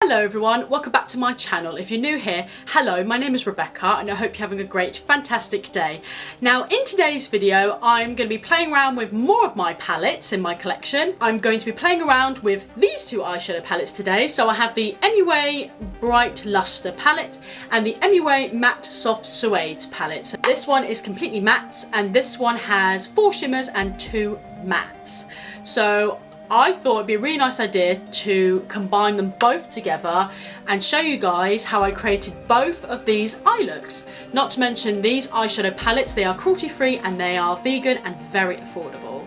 Hello everyone, welcome back to my channel. If you're new here, hello, my name is Rebecca and I hope you're having a great, fantastic day. Now in today's video, I'm going to be playing around with more of my palettes in my collection. I'm going to be playing around with these two eyeshadow palettes today. So I have the MUA Bright Lustre palette and the MUA Matte Soft Suedes palette. So this one is completely matte and this one has 4 shimmers and 2 mattes. So I thought it'd be a really nice idea to combine them both together and show you guys how I created both of these eye looks. Not to mention these eyeshadow palettes, they are cruelty free and they are vegan and very affordable.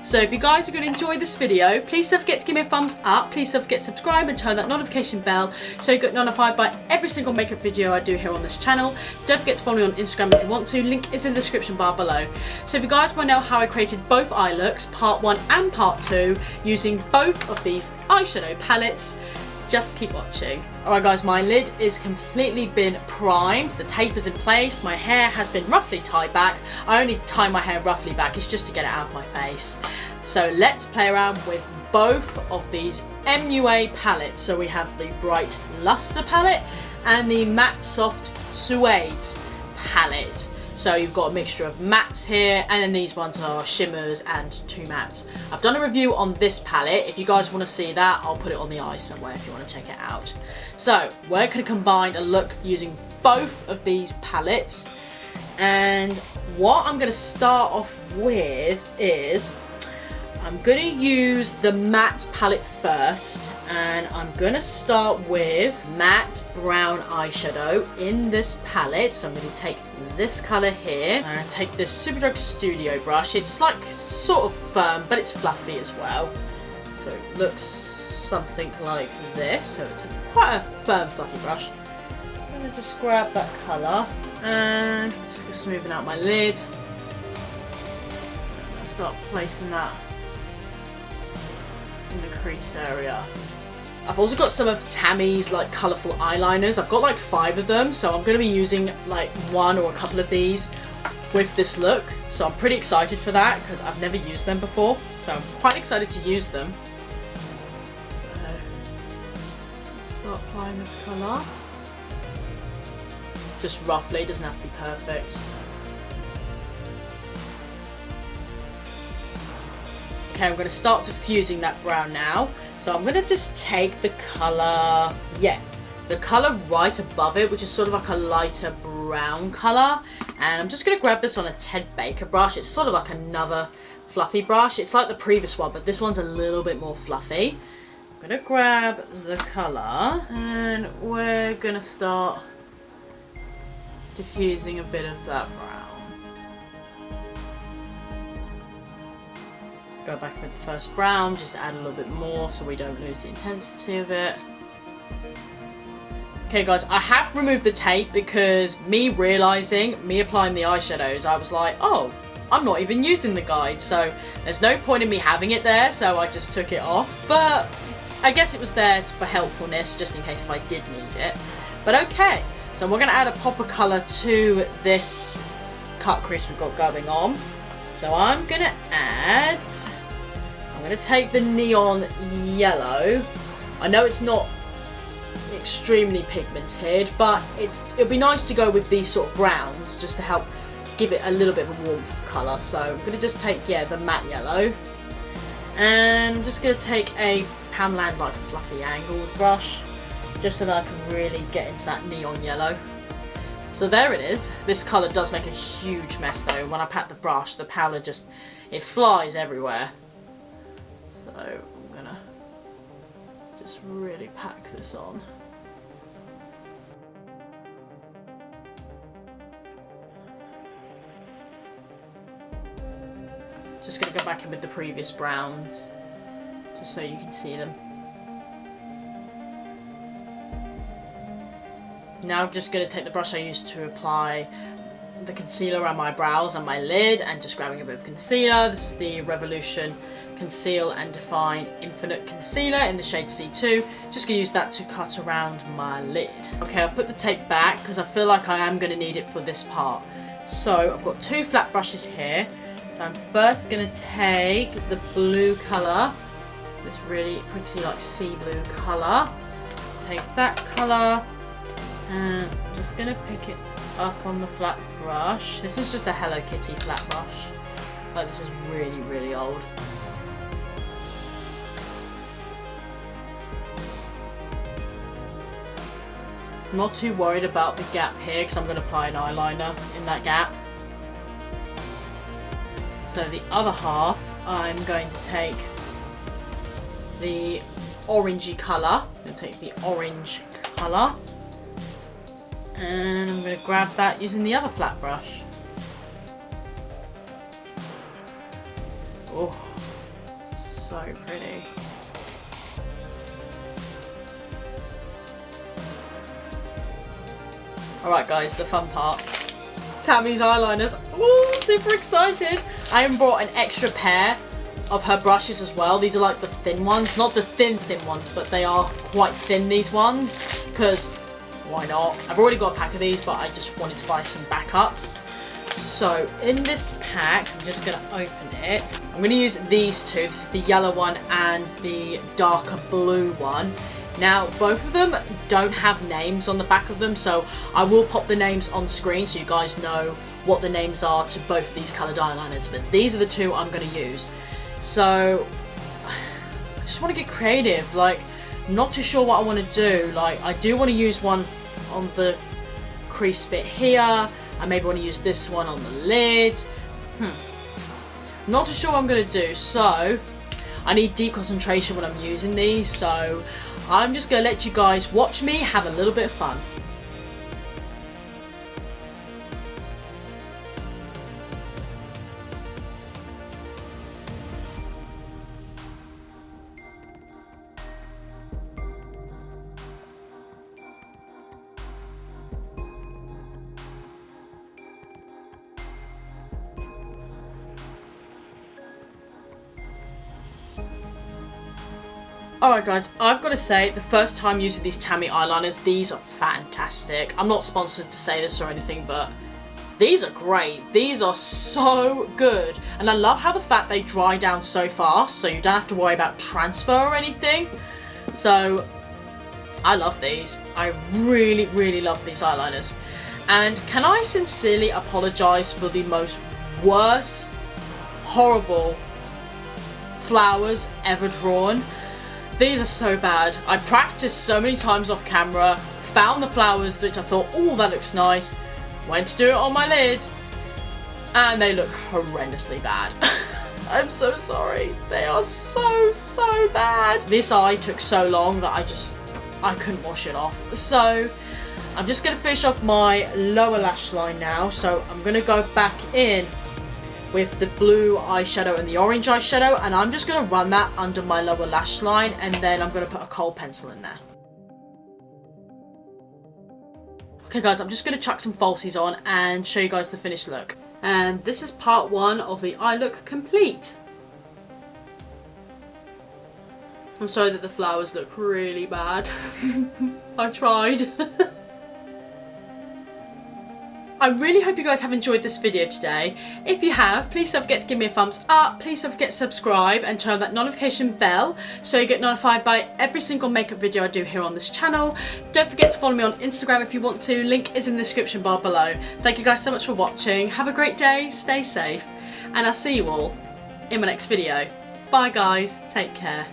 So if you guys are going to enjoy this video, please don't forget to give me a thumbs up, please don't forget to subscribe and turn that notification bell so you get notified by every single makeup video I do here on this channel. Don't forget to follow me on Instagram if you want to, link is in the description bar below. So if you guys want to know how I created both eye looks, part 1 and part 2, using both of these eyeshadow palettes, just keep watching. Alright guys, my lid is completely been primed, the tape is in place, my hair has been roughly tied back. I only tie my hair roughly back, it's just to get it out of my face. So let's play around with both of these MUA palettes. So we have the Bright Lustre palette and the Matte Soft Suedes palette. So you've got a mixture of mattes here, and then these ones are shimmers and 2 mattes. I've done a review on this palette. If you guys want to see that, I'll put it on the eye somewhere if you want to check it out. So we're going to combine a look using both of these palettes. And what I'm going to start off with is I'm going to use the matte palette first, and I'm going to start with matte brown eyeshadow in this palette. So I'm going to take this colour here and take this Superdrug Studio brush. It's like sort of firm, but it's fluffy as well. So it looks something like this. So it's quite a firm, fluffy brush. I'm going to just grab that colour and just smoothing out my lid. I'll start placing that in the crease area. I've also got some of Tammi's like colourful eyeliners. I've got like 5 of them, so I'm going to be using like 1 or a couple of these with this look. So I'm pretty excited for that because I've never used them before. So I'm quite excited to use them. So start applying this colour. Just roughly, doesn't have to be perfect. Okay, I'm going to start diffusing that brown now. So I'm going to just take the colour, the colour right above it, which is sort of like a lighter brown colour. And I'm just going to grab this on a Ted Baker brush. It's sort of like another fluffy brush. It's like the previous one, but this one's a little bit more fluffy. I'm going to grab the colour and we're going to start diffusing a bit of that brown. Go back with the first brown, just add a little bit more so we don't lose the intensity of it. Okay guys, I have removed the tape because me applying the eyeshadows, I was like, oh, I'm not even using the guide, so there's no point in me having it there, so I just took it off. But I guess it was there for helpfulness, just in case if I did need it. But okay, so we're going to add a pop of colour to this cut crease we've got going on. So I'm going to take the neon yellow. I know it's not extremely pigmented, but it'll be nice to go with these sort of browns just to help give it a little bit of a warmth of colour. So I'm going to just take, the matte yellow. And I'm just going to take a Poundland like a fluffy angled brush, just so that I can really get into that neon yellow. So there it is. This colour does make a huge mess though. When I pat the brush, the powder it flies everywhere. So I'm gonna just really pack this on. Just gonna go back in with the previous browns, just so you can see them. Now I'm just going to take the brush I used to apply the concealer around my brows and my lid and just grabbing a bit of concealer. This is the Revolution Conceal and Define Infinite Concealer in the shade C2. Just going to use that to cut around my lid. Okay, I'll put the tape back because I feel like I am going to need it for this part. So I've got 2 flat brushes here. So I'm first going to take the blue colour, this really pretty like sea blue colour. take that colour and I'm just going to pick it up on the flat brush. This is just a Hello Kitty flat brush. Like, this is really, really old. I'm not too worried about the gap here because I'm going to apply an eyeliner in that gap. So the other half, I'm going to take the orangey colour. I'm going to take the orange colour. And I'm going to grab that using the other flat brush. Oh, so pretty. Alright guys, the fun part. Tammi's eyeliners. Oh, super excited. I even brought an extra pair of her brushes as well. These are like the thin ones. Not the thin ones, but they are quite thin, these ones. Because, why not? I've already got a pack of these, but I just wanted to buy some backups. So, in this pack, I'm just going to open it. I'm going to use these two. This is the yellow one and the darker blue one. Now, both of them don't have names on the back of them, so I will pop the names on screen so you guys know what the names are to both of these coloured eyeliners, but these are the two I'm going to use. So, I just want to get creative, like, I'm not too sure what I want to do. Like, I do want to use one on the crease bit here, I maybe want to use this one on the lid. Not too sure what I'm going to do, so I need deep concentration when I'm using these, so I'm just going to let you guys watch me have a little bit of fun. Alright guys, I've got to say, the first time using these Tammi eyeliners, these are fantastic. I'm not sponsored to say this or anything, but these are great. These are so good. And I love how the fact they dry down so fast, so you don't have to worry about transfer or anything. So, I love these. I really, really love these eyeliners. And can I sincerely apologise for the most worst, horrible flowers ever drawn. These are so bad. I practiced so many times off camera, found the flowers that I thought, oh, that looks nice, went to do it on my lid, and they look horrendously bad. I'm so sorry. They are so bad. This eye took so long that I couldn't wash it off. So I'm just going to finish off my lower lash line now. So I'm going to go back in with the blue eyeshadow and the orange eyeshadow, and I'm just going to run that under my lower lash line, and then I'm going to put a kohl pencil in there. Okay guys, I'm just going to chuck some falsies on and show you guys the finished look. And this is part one of the eye look complete. I'm sorry that the flowers look really bad. I tried. I really hope you guys have enjoyed this video today. If you have, please don't forget to give me a thumbs up. Please don't forget to subscribe and turn on that notification bell so you get notified by every single makeup video I do here on this channel. Don't forget to follow me on Instagram if you want to. Link is in the description bar below. Thank you guys so much for watching. Have a great day, stay safe, and I'll see you all in my next video. Bye guys, take care.